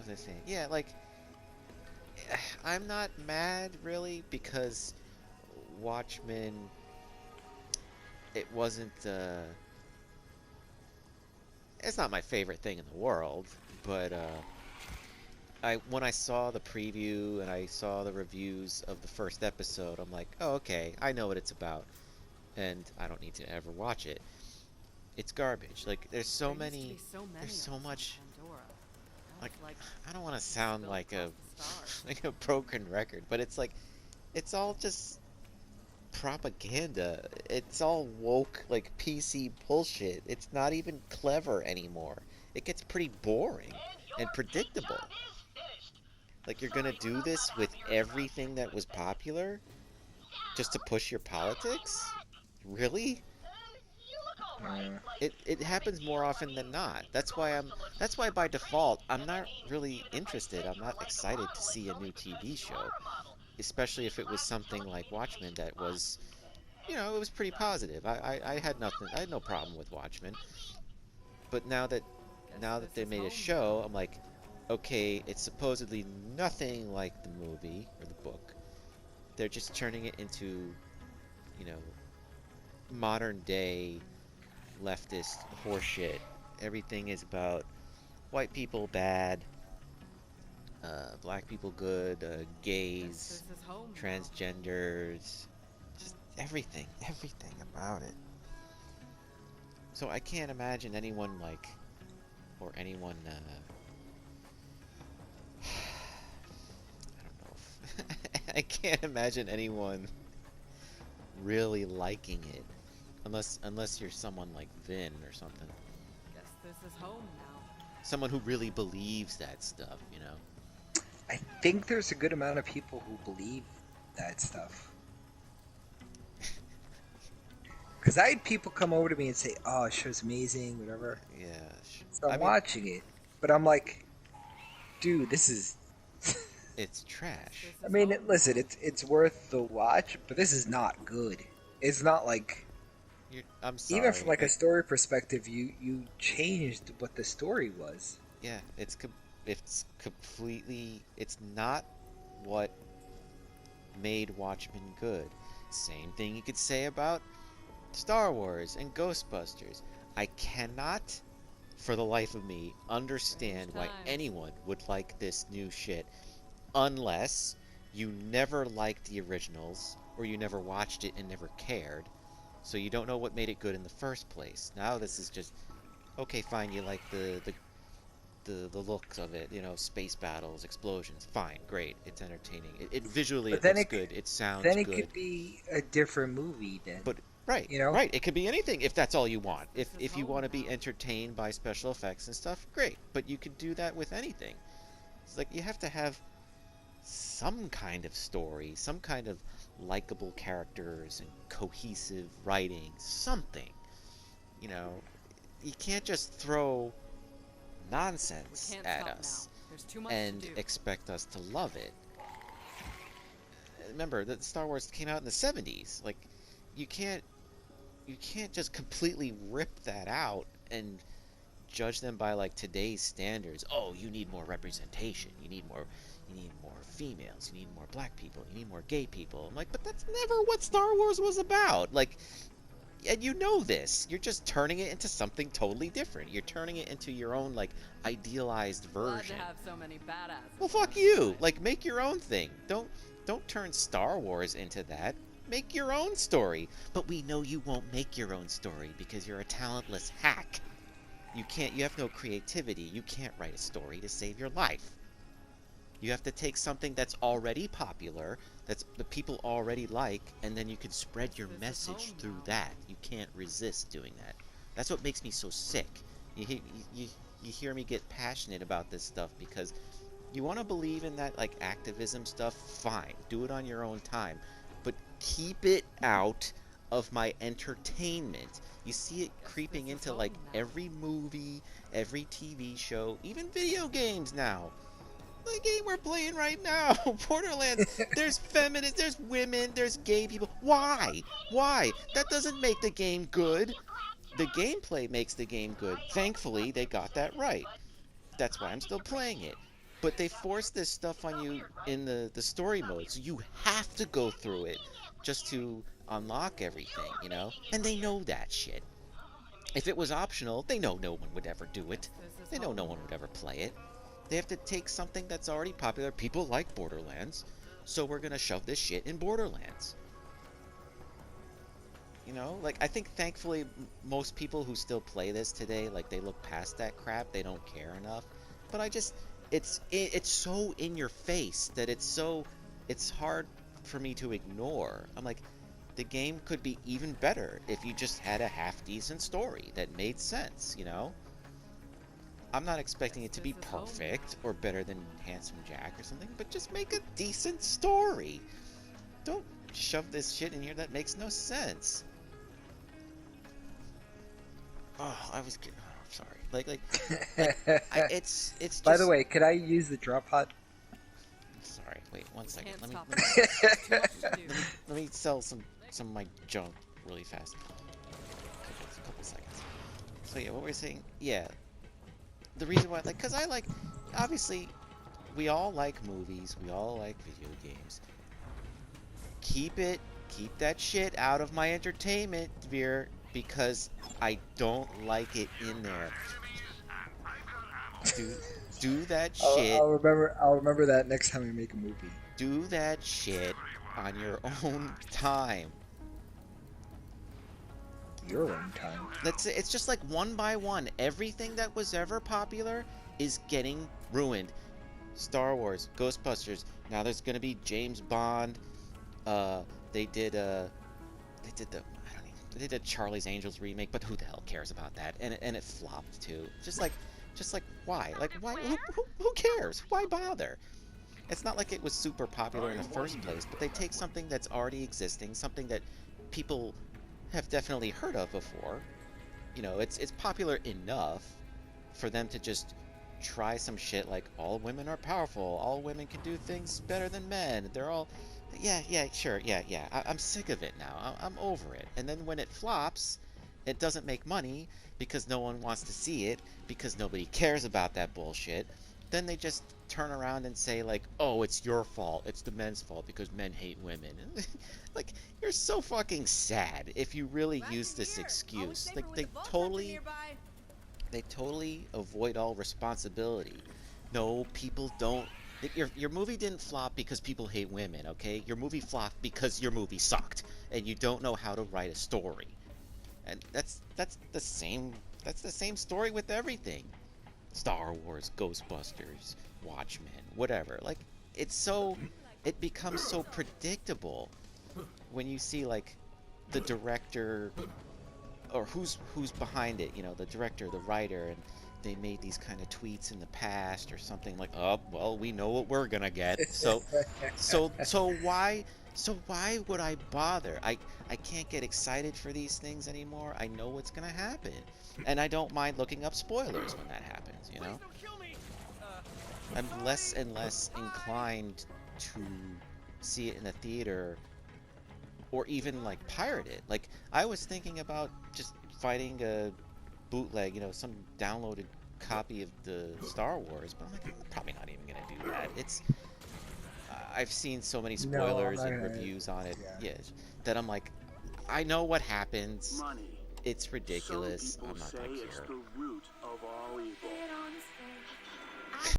was I saying? Yeah, like I'm not mad really because Watchmen it wasn't it's not my favorite thing in the world, but I when I saw the preview and I saw the reviews of the first episode, I'm like, "Oh, okay, I know what it's about." And I don't need to ever watch it. It's garbage. Like there's so There used to many be so there's many of so us on much Pandora. Now like it's like I don't want to we sound spill like across a the stars. like a broken record, but it's like it's all just propaganda. It's all woke like PC bullshit. It's not even clever anymore. It gets pretty boring And and your cake predictable. job is finished. Like you're gonna Sorry, we're do not that this with happy or stuff. everything that was popular just to Yeah, push your I'm politics? back. Really? You look alright. Yeah. Like, It no big happens more deal. I often mean, than not. your girlfriend still listens That's to why your by routine. default I'm And I not mean, really even if I interested. say I'm you're not like a excited to model, see it's a only new because TV you show, are a model. especially if She it was likes something like telecommunications Watchmen that was, devices. you And know, it was pretty well, positive. I had nothing. I had no problem with Watchmen. I mean, But Guess now that this they is made a home now. show, I'm like, okay, it's supposedly nothing like the movie or the book. They're just turning it into, you know, modern day leftist horseshit. Everything is about white people bad, black people good, Guess gays, this is home now. transgenders, just everything about it. So I can't imagine anyone like, or anyone, I don't know. I can't imagine anyone really liking it, unless you're someone like Vin or something, Guess this is home now. someone who really believes that stuff, you know. I think there's a good amount of people who believe that stuff. Because I had people come over to me and say, "Oh, the show's amazing, whatever." Yeah, So I I'm mean, watching it, but I'm like, "Dude, this is." it's Guess trash. this I is mean, home listen, now. it's worth the watch, but this is not good. It's not like I'm even from sorry. like a story perspective, you changed what the story was. Yeah, it's completely. It's not what made Watchmen good. Same thing you could say about Star Wars and Ghostbusters. I cannot, for the life of me, Strange understand why times. anyone would like this new shit unless you never liked the originals or you never watched it and never cared. So you don't know what made it good in the first place. Now this is just okay, fine, you like the looks of it, you know, space battles, explosions. Fine, great. It's entertaining. It visually But it looks good. It sounds then it good. could be a different movie then. But right, You know? right. It could be anything if that's all you Guess want. this is If you want home to be now. entertained by special effects and stuff, great. But you could do that with anything. It's like you have to have some kind of story, some kind of likable characters and cohesive writing, something. You know, you can't just throw We nonsense can't at stop now. us There's too much to and do. expect us to love it. Remember that Star Wars came out in the 70s. Like you can't you can't just completely rip that out and judge them by like today's standards. Oh, you need more representation. You need more females. You need more black people. You need more gay people. I'm like, but that's never what Star Wars was about. Like and you know this. You're just turning it into something totally different. You're turning it into your own like idealized Glad to version. have so many Well, badasses on fuck our you. side. Like make your own thing. Don't turn Star Wars into that. Make your own story. But we know you won't make your own story because you're a talentless hack. You have no creativity. You can't write a story to save your life. You have to take something that's already popular, that's the people already like, and then you can spread Guess your this is message home through now. that. You can't resist doing that. That's what makes me so sick. You you, you hear me get passionate about this stuff because you want to believe in that like activism stuff, fine. Do it on your own time. But keep it out of my entertainment. You see it Guess creeping this is into like home now. every movie, every TV show, even video games now. The game we're playing right now, Borderlands. There's feminists, there's women, there's gay people. Why? Why? That doesn't make the game good. The gameplay makes the game good. Thankfully, they got that right. That's why I'm still playing it. But they force this stuff on you in the story mode, so you have to go through it just to unlock everything, you know? And they know that shit. If it was optional, they know no one would ever do it. They know no one would ever play it. They have to take something that's already popular. People like Borderlands, so we're gonna shove this shit in Borderlands. You know, like, I think thankfully most people who still play this today, like, they look past that crap. They don't care enough. But it's so in your face that it's hard for me to ignore. I'm like, the game could be even better if you just had a half decent story that made sense, you know? I'm not expecting it to be perfect or better than Handsome Jack or something, but just make a decent story. Don't shove this shit in here that makes no sense. Oh, I'm sorry. It's just... By the way, could I use the drop pod? Sorry, wait 1 second. Can't Let me, stop let me us. Too much to do. let me sell some of my junk really fast. Okay, a couple seconds. So yeah, what we're saying, yeah. The reason why, like, cause I like, obviously, we all like movies, we all like video games. Keep that shit out of my entertainment, Veer, because I don't like it in there. Do that shit. I'll remember that next time we make a movie. Do that shit on your own time. Your own time. It's just like one by one. Everything that was ever popular is getting ruined. Star Wars, Ghostbusters. Now there's gonna be James Bond. They did a Charlie's Angels remake, but who the hell cares about that? And it flopped too. Just like why? Like why? Who cares? Why bother? It's not like it was super popular in the first place, but they take something that's already existing, something that people have definitely heard of before. You know, it's popular enough for them to just try some shit like all women are powerful, all women can do things better than men. They're all, yeah, sure, yeah. I'm sick of it now. I'm over it. And then when it flops, it doesn't make money because no one wants to see it, because nobody cares about that bullshit. Then they just turn around and say like, oh, it's your fault. It's the men's fault because men hate women. Like, you're so fucking sad if you really use this excuse. Like, they totally avoid all responsibility. No, people don't. Your movie didn't flop because people hate women, okay? Your movie flopped because your movie sucked and you don't know how to write a story. And that's the same story with everything. Star Wars, Ghostbusters, Watchmen, whatever. Like, it becomes so predictable when you see like the director or who's behind it, you know, the director, the writer, and they made these kind of tweets in the past or something like, oh, well, we know what we're gonna get. So why would I bother? I can't get excited for these things anymore. I know what's gonna happen. And I don't mind looking up spoilers when that happens, you know? I'm less and less inclined to see it in a theater or even like pirate it. Like, I was thinking about just finding a bootleg, you know, some downloaded copy of the Star Wars, but I'm like, I'm probably not even gonna do that. It's I've seen so many spoilers and reviews on it, that I'm like, I know what happens. It's ridiculous. I'm not gonna care. It's the root of all evil.